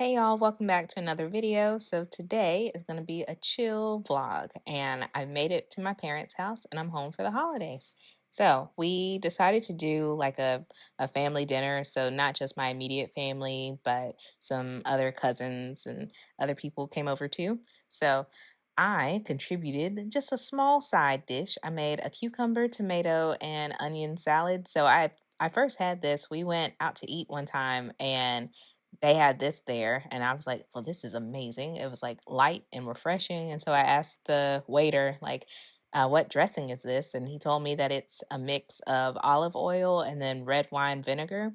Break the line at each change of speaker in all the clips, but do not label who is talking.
Hey y'all, welcome back to another video. So today is going to be a chill vlog and I made it to my parents' house and I'm home for the holidays. So we decided to do like a family dinner. So not just my immediate family, but some other cousins and other people came over too. So I contributed just a small side dish. I made a cucumber, tomato, and onion salad. So I first had this. We went out to eat one time and they had this there and I was like, well, this is amazing. It was like light and refreshing. And so I asked the waiter, like, what dressing is this? And he told me that it's a mix of olive oil and then red wine vinegar.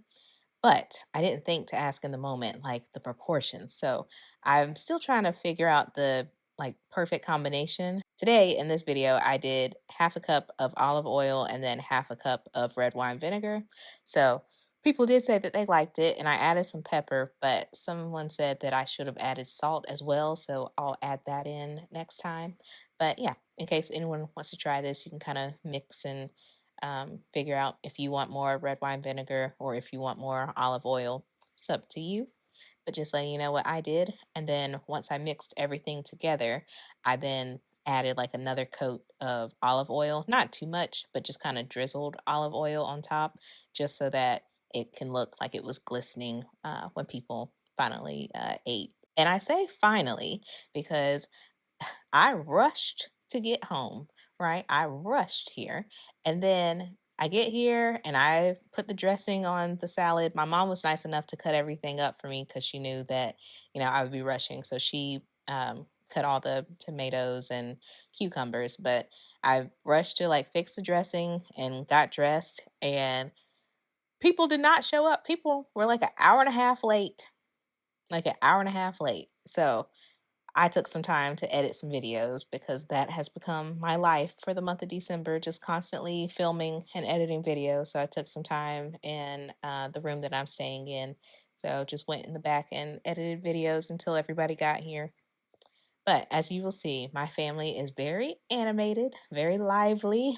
But I didn't think to ask in the moment, like the proportions. So I'm still trying to figure out the like perfect combination. Today in this video, I did half a cup of olive oil and then half a cup of red wine vinegar. So people did say that they liked it and I added some pepper, but someone said that I should have added salt as well. So I'll add that in next time. But yeah, in case anyone wants to try this, you can kind of mix and figure out if you want more red wine vinegar or if you want more olive oil. It's up to you. But just letting you know what I did. And then once I mixed everything together, I then added like another coat of olive oil. Not too much, but just kind of drizzled olive oil on top just so that it can look like it was glistening when people finally ate. And I say finally because I rushed to get home, right? I rushed here. And then I get here and I put the dressing on the salad. My mom was nice enough to cut everything up for me because she knew that, I would be rushing. So she cut all the tomatoes and cucumbers. But I rushed to like fix the dressing and got dressed. And people did not show up. People were like an hour and a half late, like an hour and a half late. So I took some time to edit some videos because that has become my life for the month of December, just constantly filming and editing videos. So I took some time in the room that I'm staying in. So just went in the back and edited videos until everybody got here. But as you will see, my family is very animated, very lively.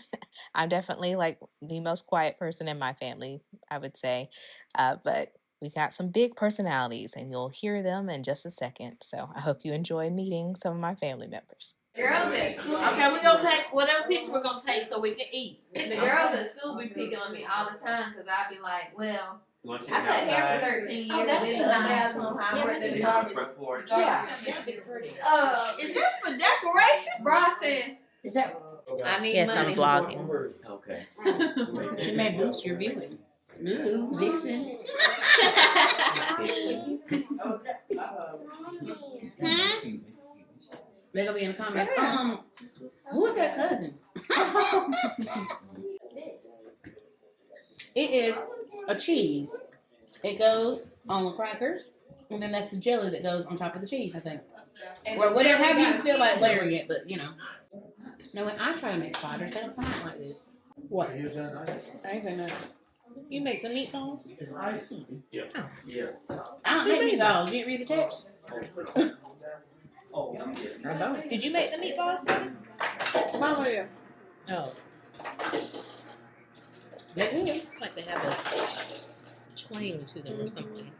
I'm definitely like the most quiet person in my family, I would say. But we got some big personalities, and you'll hear them in just a second. So I hope you enjoy meeting some of my family members.
Girls at school.
Okay, we're gonna take whatever picture we're gonna take so we can eat.
The girls at school be picking on me all the time because I be like, well, I cut hair for 13 years and then the other house on how I worked at the garbage. Yeah.
Is this for decoration?
Bra said,
Is that?
I need
Yes,
money.
I'm vlogging.
Okay. She may boost your viewing. Ooh, Vixen. They're gonna be in the comments. Who is that cousin? It is a cheese. It goes on crackers, and then that's the jelly that goes on top of the cheese, I think. Or whatever have you feel like layering it, but you know. No, when I try to make sliders, they don't come out like this. What? I ain't saying nothing.
You make the meatballs?
Yeah.
I don't make meatballs. You didn't read the text?
I don't. Did you make the meatballs?
Mama, yeah.
Oh,
They're good.
it's like they have a twang to them or something.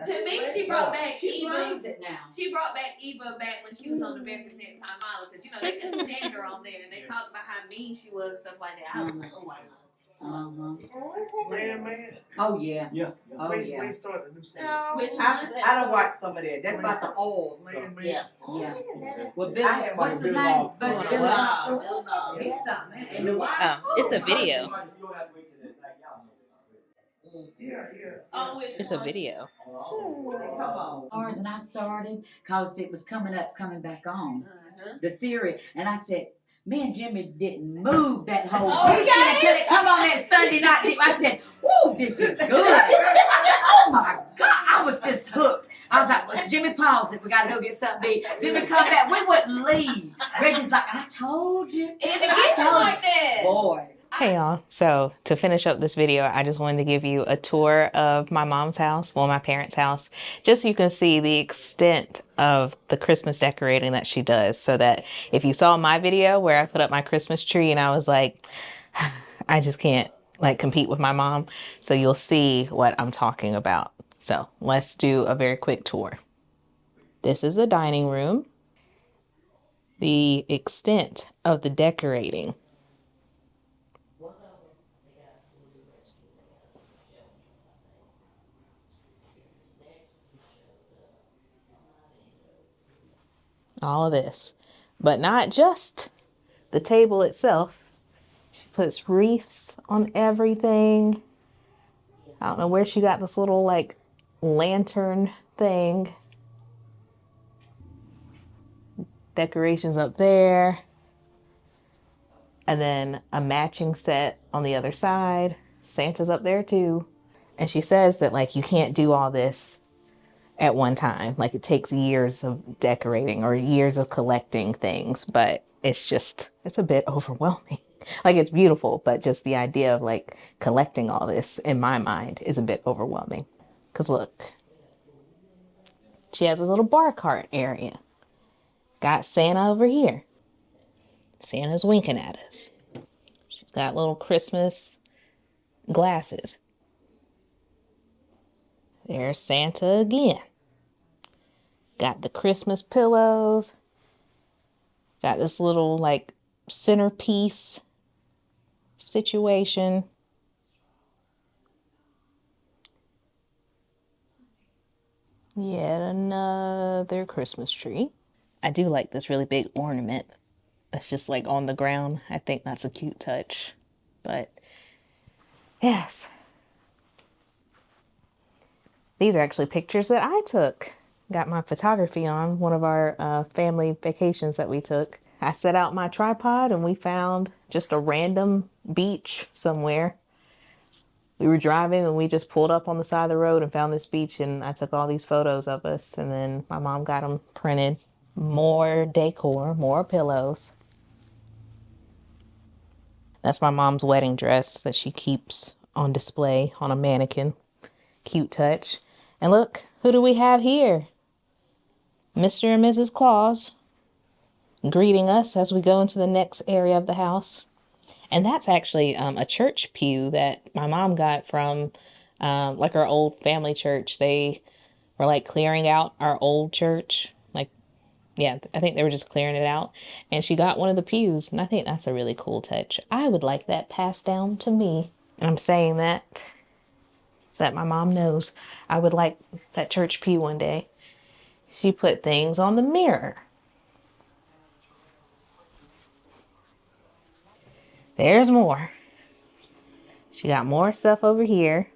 To me, she brought back Eva.
it now.
She brought back Eva back when she was on the America's Next Top Model because they couldn't stand her on there and they talked about how mean she was, stuff like that. I was like, oh my god.
Man.
Oh yeah.
Yeah.
Oh, yeah.
We started a new series.
Which
I don't watch some of that. That's about the old stuff.
Yeah. Yeah. Well, Bill,
I had
what's
one
his
Bill
name?
Bob.
Bill Bob.
He's something.
Oh, it's a video.
Oh,
It's a video.
Come on.
Ours and I started because it was coming back on the series, and I said, me and Jimmy didn't move that whole weekend until it come on that Sunday night. I said, "Woo, this is good." I said, "Oh my God," I was just hooked. I was like, "Let Jimmy pause it. We gotta go get something to eat." Then we come back. We wouldn't leave. Reggie's like, "I told you."
It gets you like that.
Boy.
Hey y'all, so to finish up this video, I just wanted to give you a tour of my mom's house, well, my parents' house, just so you can see the extent of the Christmas decorating that she does, so that if you saw my video where I put up my Christmas tree and I was like, I just can't like compete with my mom. So you'll see what I'm talking about. So let's do a very quick tour. This is the dining room. The extent of the decorating. All of this, but not just the table itself. She puts wreaths on everything. I don't know where she got this little like lantern thing. Decorations up there. And then a matching set on the other side. Santa's up there too. And she says that like you can't do all this at one time. Like it takes years of decorating or years of collecting things, but it's a bit overwhelming. Like it's beautiful, but just the idea of like collecting all this in my mind is a bit overwhelming. Cause look, she has this little bar cart area. Got Santa over here. Santa's winking at us. She's got little Christmas glasses. There's Santa again. Got the Christmas pillows. Got this little like centerpiece situation. Yet another Christmas tree. I do like this really big ornament that's just like on the ground. I think that's a cute touch. But yes. These are actually pictures that I took. Got my photography on one of our family vacations that we took. I set out my tripod and we found just a random beach somewhere. We were driving and we just pulled up on the side of the road and found this beach, and I took all these photos of us, and then my mom got them printed. More decor, more pillows. That's my mom's wedding dress that she keeps on display on a mannequin. Cute touch. And look, who do we have here? Mr. and Mrs. Claus greeting us as we go into the next area of the house. And that's actually a church pew that my mom got from like our old family church. They were like clearing out our old church. Like, yeah, I think they were just clearing it out. And she got one of the pews. And I think that's a really cool touch. I would like that passed down to me. And I'm saying that so that my mom knows I would like that church pew one day. She put things on the mirror. There's more. She got more stuff over here.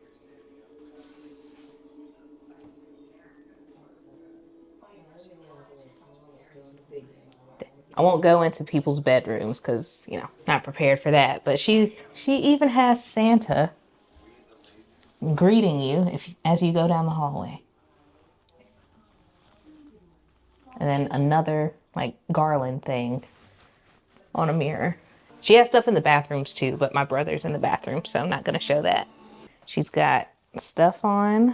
I won't go into people's bedrooms because, you know, not prepared for that. But she even has Santa greeting you as you go down the hallway. And then another like garland thing on a mirror. She has stuff in the bathrooms too, but my brother's in the bathroom, so I'm not going to show that. She's got stuff on,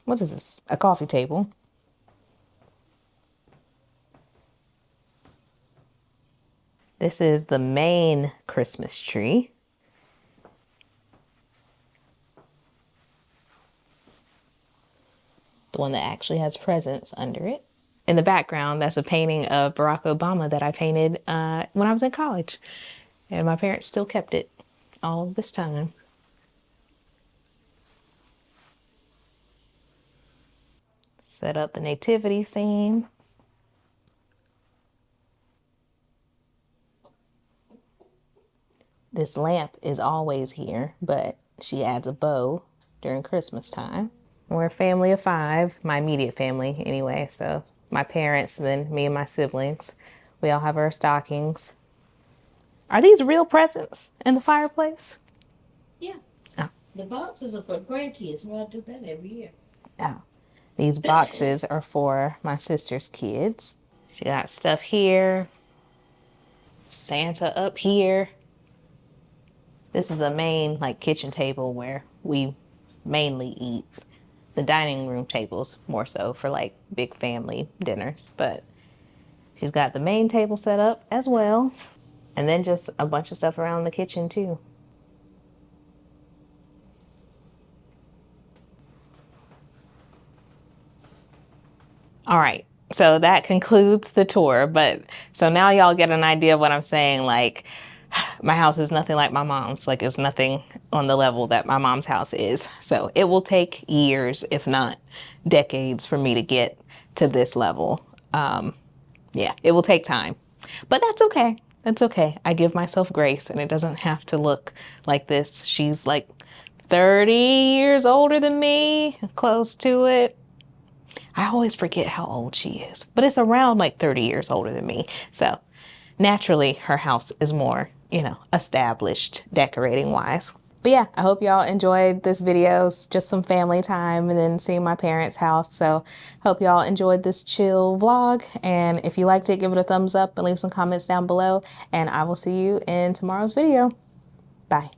what is this? A coffee table. This is the main Christmas tree. The one that actually has presents under it. In the background, that's a painting of Barack Obama that I painted when I was in college. And my parents still kept it all this time. Set up the nativity scene. This lamp is always here, but she adds a bow during Christmas time. We're a family of 5, my immediate family anyway, so my parents and then me and my siblings. We all have our stockings. Are these real presents in the fireplace?
Yeah.
Oh.
The boxes are for grandkids, and I do that every year.
Oh. These boxes are for my sister's kids. She got stuff here. Santa up here. This is the main like kitchen table where we mainly eat. The dining room tables more so for like big family dinners, but she's got the main table set up as well. And then just a bunch of stuff around the kitchen too. All right. So that concludes the tour. But so now y'all get an idea of what I'm saying. Like, my house is nothing like my mom's. Like, it's nothing on the level that my mom's house is. So it will take years, if not decades, for me to get to this level. Yeah, it will take time. But that's okay. That's okay. I give myself grace, and it doesn't have to look like this. She's like 30 years older than me, close to it. I always forget how old she is, but it's around like 30 years older than me. So naturally, her house is more, established decorating wise. But yeah, I hope y'all enjoyed this video. It's just some family time and then seeing my parents' house. So hope y'all enjoyed this chill vlog. And if you liked it, give it a thumbs up and leave some comments down below. And I will see you in tomorrow's video. Bye.